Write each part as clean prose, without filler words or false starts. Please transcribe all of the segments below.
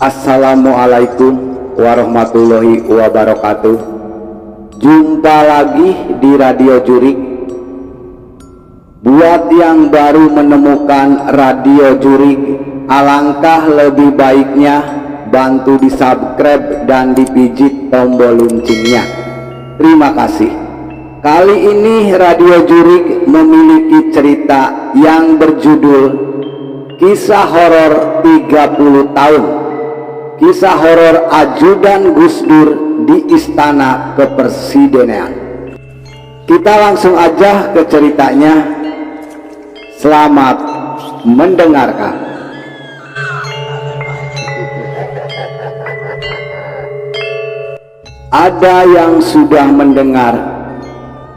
Assalamualaikum warahmatullahi wabarakatuh. Jumpa lagi di Radio Jurik. Buat yang baru menemukan Radio Jurik, alangkah lebih baiknya bantu di subscribe dan dipijit tombol loncengnya. Terima kasih. Kali ini Radio Jurik memiliki cerita yang berjudul Kisah Horor 30 Tahun. Kisah horor ajudan Gus Dur di Istana Kepresidenan. Kita langsung aja ke ceritanya. Selamat mendengarkan. Ada yang sudah mendengar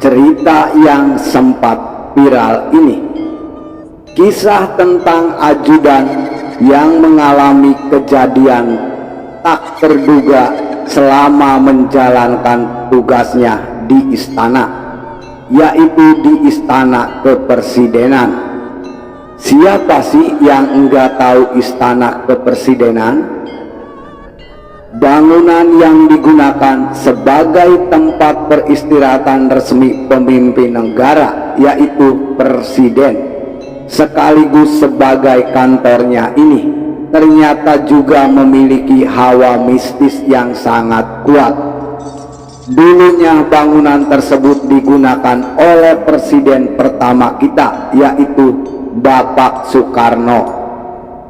cerita yang sempat viral ini? Kisah tentang ajudan yang mengalami kejadian tak terduga selama menjalankan tugasnya di istana, yaitu di Istana Kepresidenan. Siapa sih yang enggak tahu Istana Kepresidenan? Bangunan yang digunakan sebagai tempat peristirahatan resmi pemimpin negara, yaitu presiden, sekaligus sebagai kantornya ini, ternyata juga memiliki hawa mistis yang sangat kuat. Dulunya bangunan tersebut digunakan oleh presiden pertama kita, yaitu Bapak Soekarno,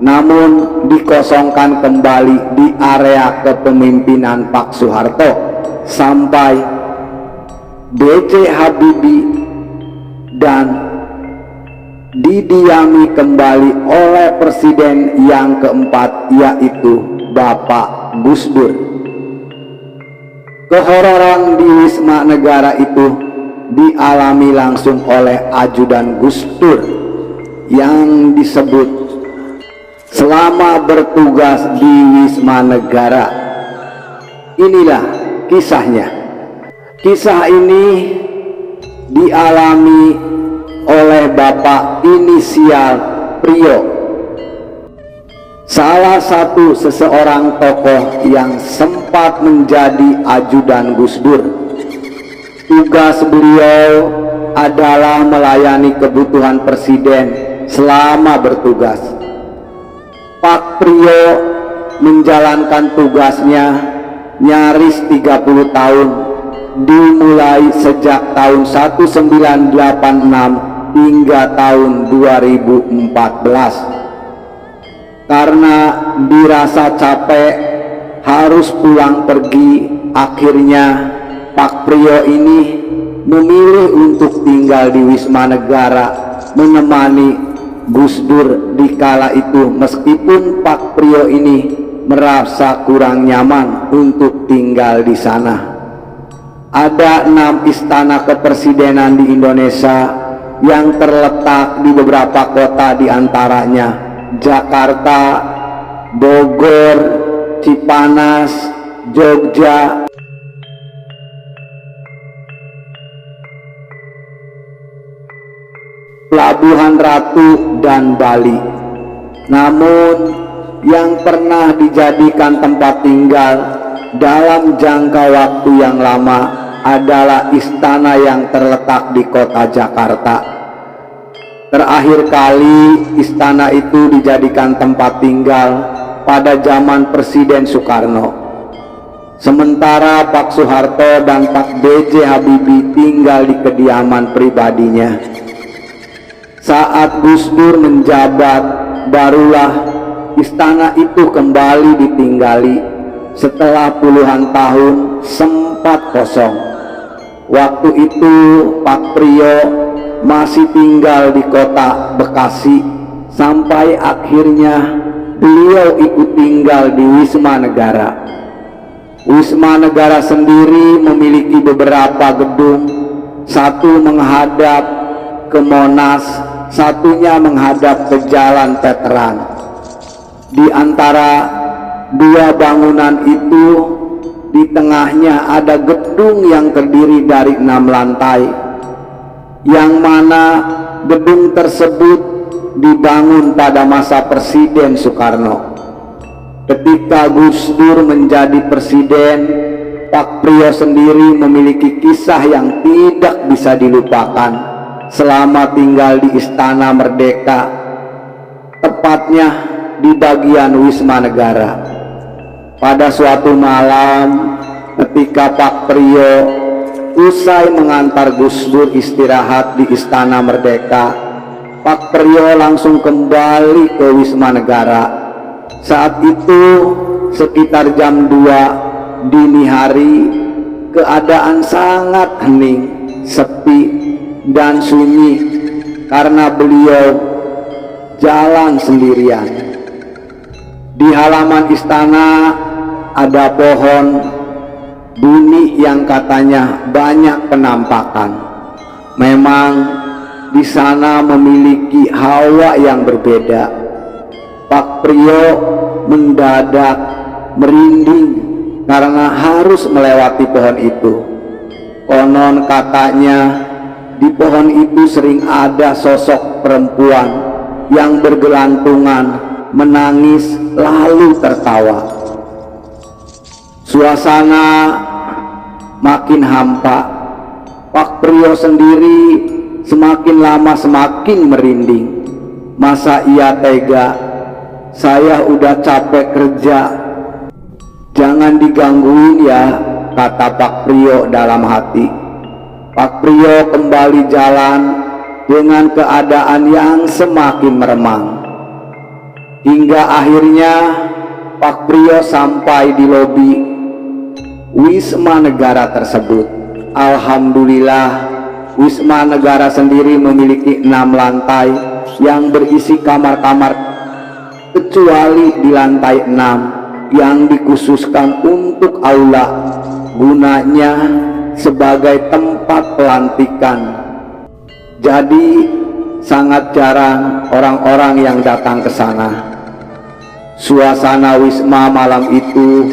namun dikosongkan kembali di area kepemimpinan Pak Soeharto sampai B.J. Habibie dan didiami kembali oleh presiden yang keempat, yaitu Bapak Gus Dur. Kehororan di Wisma Negara itu dialami langsung oleh ajudan Gus Dur yang disebut selama bertugas di Wisma Negara. Inilah kisahnya. Kisah ini dialami oleh Bapak inisial Prio, salah satu seseorang tokoh yang sempat menjadi ajudan Gus Dur. Tugas beliau adalah melayani kebutuhan presiden selama bertugas. Pak Prio menjalankan tugasnya nyaris 30 tahun, dimulai sejak tahun 1986 hingga tahun 2014. Karena dirasa capek harus pulang pergi, akhirnya Pak Prio ini memilih untuk tinggal di Wisma Negara menemani Gus Dur di kala itu, meskipun Pak Prio ini merasa kurang nyaman untuk tinggal di sana. Ada 6 istana kepresidenan di Indonesia yang terletak di beberapa kota, diantaranya Jakarta, Bogor, Cipanas, Jogja, Pelabuhan Ratu, dan Bali. Namun yang pernah dijadikan tempat tinggal dalam jangka waktu yang lama adalah istana yang terletak di kota Jakarta. Terakhir kali istana itu dijadikan tempat tinggal pada zaman Presiden Soekarno. Sementara Pak Soeharto dan Pak B.J. Habibie tinggal di kediaman pribadinya. Saat Gus Dur menjabat, barulah istana itu kembali ditinggali setelah puluhan tahun sempat kosong. Waktu itu Pak Prio masih tinggal di kota Bekasi, sampai akhirnya beliau ikut tinggal di Wisma Negara. Wisma Negara sendiri memiliki beberapa gedung, satu menghadap ke Monas, satunya menghadap ke Jalan Veteran. Di antara dua bangunan itu, di tengahnya ada gedung yang terdiri dari 6 lantai, yang mana gedung tersebut dibangun pada masa Presiden Soekarno. Ketika Gus Dur menjadi presiden, Pak Priyo sendiri memiliki kisah yang tidak bisa dilupakan selama tinggal di Istana Merdeka, tepatnya di bagian Wisma Negara. Pada suatu malam ketika Pak Priyo usai mengantar Gus Dur istirahat di Istana Merdeka, Pak Priyo langsung kembali ke Wisma Negara. Saat itu sekitar jam 2 dini hari, keadaan sangat hening, sepi dan sunyi karena beliau jalan sendirian. Di halaman istana ada pohon buni yang katanya banyak penampakan. Memang di sana memiliki hawa yang berbeda. Pak Priyo mendadak merinding karena harus melewati pohon itu. Konon katanya di pohon itu sering ada sosok perempuan yang bergelantungan, menangis lalu tertawa. Suasana makin hampa. Pak Priyo sendiri semakin lama semakin merinding. Masa ia tega? Saya udah capek kerja, jangan digangguin ya, kata Pak Priyo dalam hati. Pak Priyo kembali jalan dengan keadaan yang semakin meremang. Hingga akhirnya Pak Priyo sampai di lobi Wisma Negara tersebut. Alhamdulillah, Wisma Negara sendiri memiliki 6 lantai yang berisi kamar-kamar, kecuali di lantai 6 yang dikhususkan untuk aula, gunanya sebagai tempat pelantikan. Jadi sangat jarang orang-orang yang datang ke sana. Suasana Wisma malam itu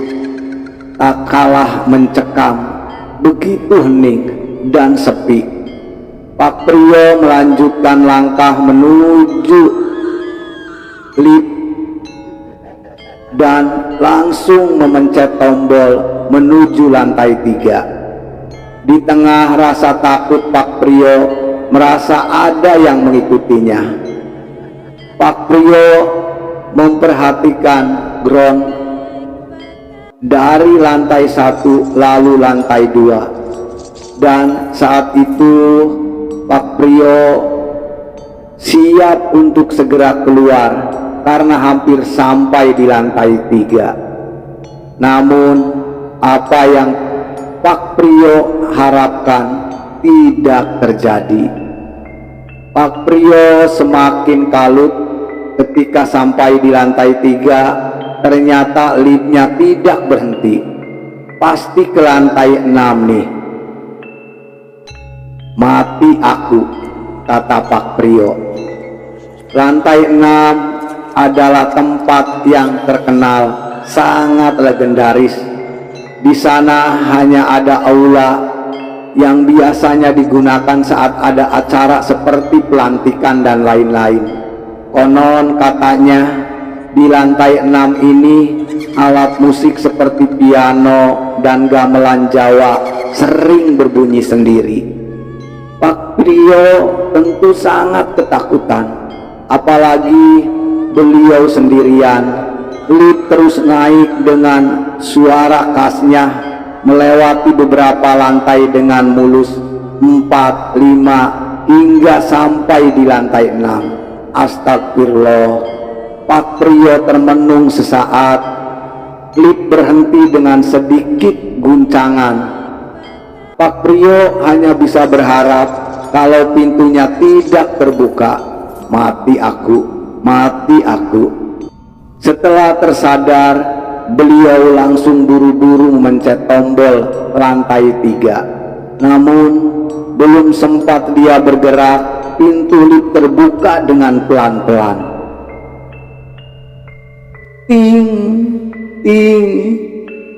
tak kalah mencekam, begitu hening dan sepi. Pak Priyo melanjutkan langkah menuju lift dan langsung memencet tombol menuju lantai 3. Di tengah rasa takut, Pak Priyo merasa ada yang mengikutinya. Pak Priyo memperhatikan ground dari lantai 1 lalu lantai 2, dan saat itu Pak Priyo siap untuk segera keluar karena hampir sampai di lantai 3. Namun apa yang Pak Priyo harapkan tidak terjadi. Pak Priyo semakin kalut ketika sampai di lantai 3. Ternyata liftnya tidak berhenti. Pasti ke lantai 6 nih. Mati aku, kata Pak Priyo. Lantai 6 adalah tempat yang terkenal sangat legendaris. Di sana hanya ada aula yang biasanya digunakan saat ada acara seperti pelantikan dan lain-lain. Konon katanya di lantai 6 ini alat musik seperti piano dan gamelan Jawa sering berbunyi sendiri. Pak Priyo tentu sangat ketakutan, apalagi beliau sendirian. Lift terus naik dengan suara khasnya, melewati beberapa lantai dengan mulus, 4, 5, hingga sampai di lantai 6. Astagfirullah. Pak Priyo termenung sesaat. Lift berhenti dengan sedikit guncangan. Pak Priyo hanya bisa berharap kalau pintunya tidak terbuka. Mati aku, mati aku. Setelah tersadar, beliau langsung buru-buru memencet tombol lantai 3. Namun belum sempat dia bergerak, pintu lift terbuka dengan pelan-pelan. Ting, ting.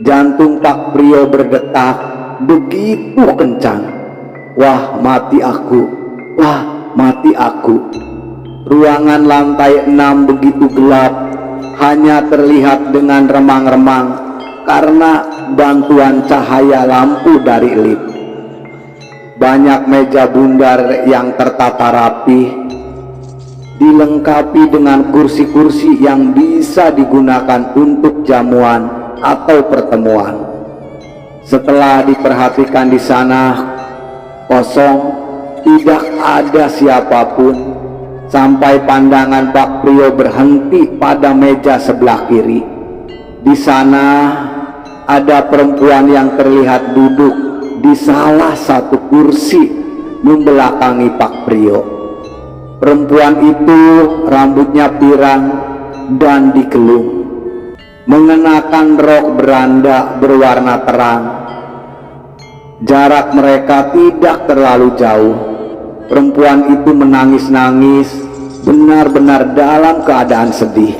Jantung Pak Priyo berdetak begitu kencang. Wah, mati aku, wah, mati aku. Ruangan lantai 6 begitu gelap hanya terlihat dengan remang-remang karena bantuan cahaya lampu dari lift. Banyak meja bundar yang tertata rapi, dilengkapi dengan kursi-kursi yang bisa digunakan untuk jamuan atau pertemuan. Setelah diperhatikan di sana kosong, tidak ada siapapun, sampai pandangan Pak Priyo berhenti pada meja sebelah kiri. Di sana ada perempuan yang terlihat duduk di salah satu kursi membelakangi Pak Priyo. Perempuan itu rambutnya pirang dan dikelung, mengenakan rok beranda berwarna terang. Jarak mereka tidak terlalu jauh. Perempuan itu menangis-nangis, benar-benar dalam keadaan sedih.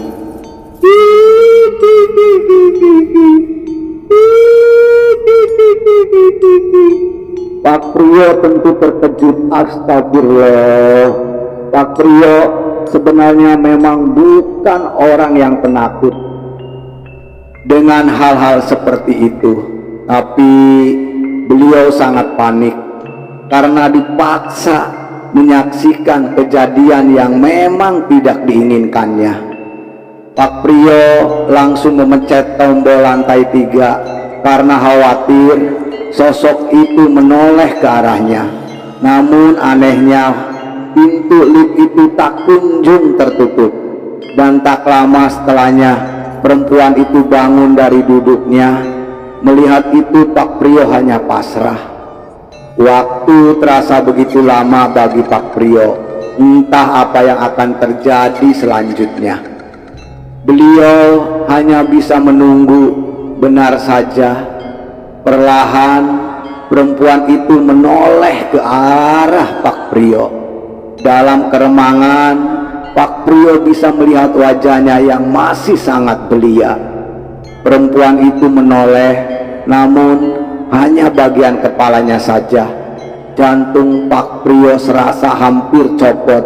Pak Priyo tentu terkejut. Astagfirullah. Pak Priyo sebenarnya memang bukan orang yang penakut dengan hal-hal seperti itu, tapi beliau sangat panik karena dipaksa menyaksikan kejadian yang memang tidak diinginkannya. Pak Priyo langsung memencet tombol lantai 3 karena khawatir sosok itu menoleh ke arahnya. Namun anehnya, pintu lift itu tak kunjung tertutup, dan tak lama setelahnya perempuan itu bangun dari duduknya. Melihat itu Pak Priyo hanya pasrah. Waktu terasa begitu lama bagi Pak Priyo. Entah apa yang akan terjadi selanjutnya. Beliau hanya bisa menunggu. Benar saja, perlahan perempuan itu menoleh ke arah Pak Priyo. Dalam keremangan, Pak Priyo bisa melihat wajahnya yang masih sangat belia. Perempuan itu menoleh, namun hanya bagian kepalanya saja. Jantung Pak Priyo serasa hampir copot.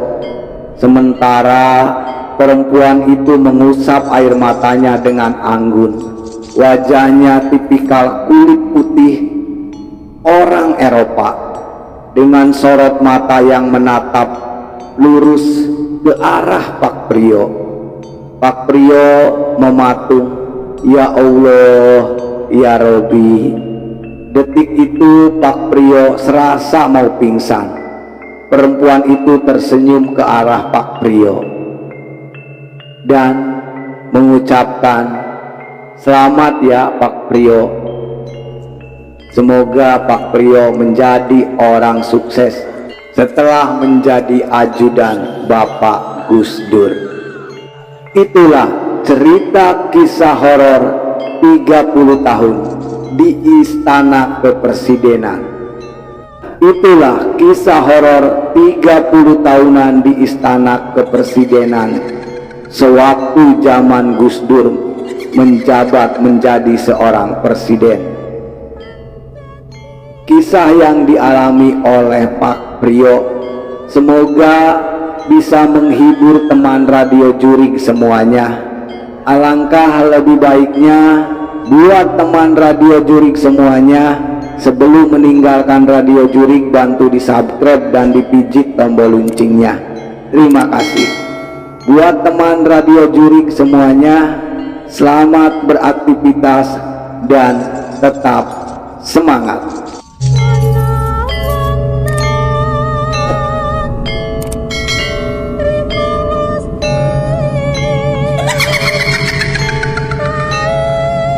Sementara perempuan itu mengusap air matanya dengan anggun. Wajahnya tipikal kulit putih orang Eropa, dengan sorot mata yang menatap lurus ke arah Pak Priyo. Pak Priyo mematung, "Ya Allah, ya Robi." Detik itu Pak Priyo serasa mau pingsan. Perempuan itu tersenyum ke arah Pak Priyo dan mengucapkan, "Selamat ya Pak Priyo. Semoga Pak Priyo menjadi orang sukses setelah menjadi ajudan Bapak Gus Dur." Itulah cerita kisah horor 30 tahun di Istana Kepresidenan. Itulah kisah horor 30 tahunan di Istana Kepresidenan sewaktu zaman Gus Dur menjabat menjadi seorang presiden. Kisah yang dialami oleh Pak Priyo semoga bisa menghibur teman radio Jurig semuanya. Alangkah lebih baiknya buat teman radio Jurig semuanya, sebelum meninggalkan radio Jurig, bantu di subscribe dan dipijit tombol loncengnya. Terima kasih. Buat teman radio Jurig semuanya, selamat beraktivitas dan tetap semangat.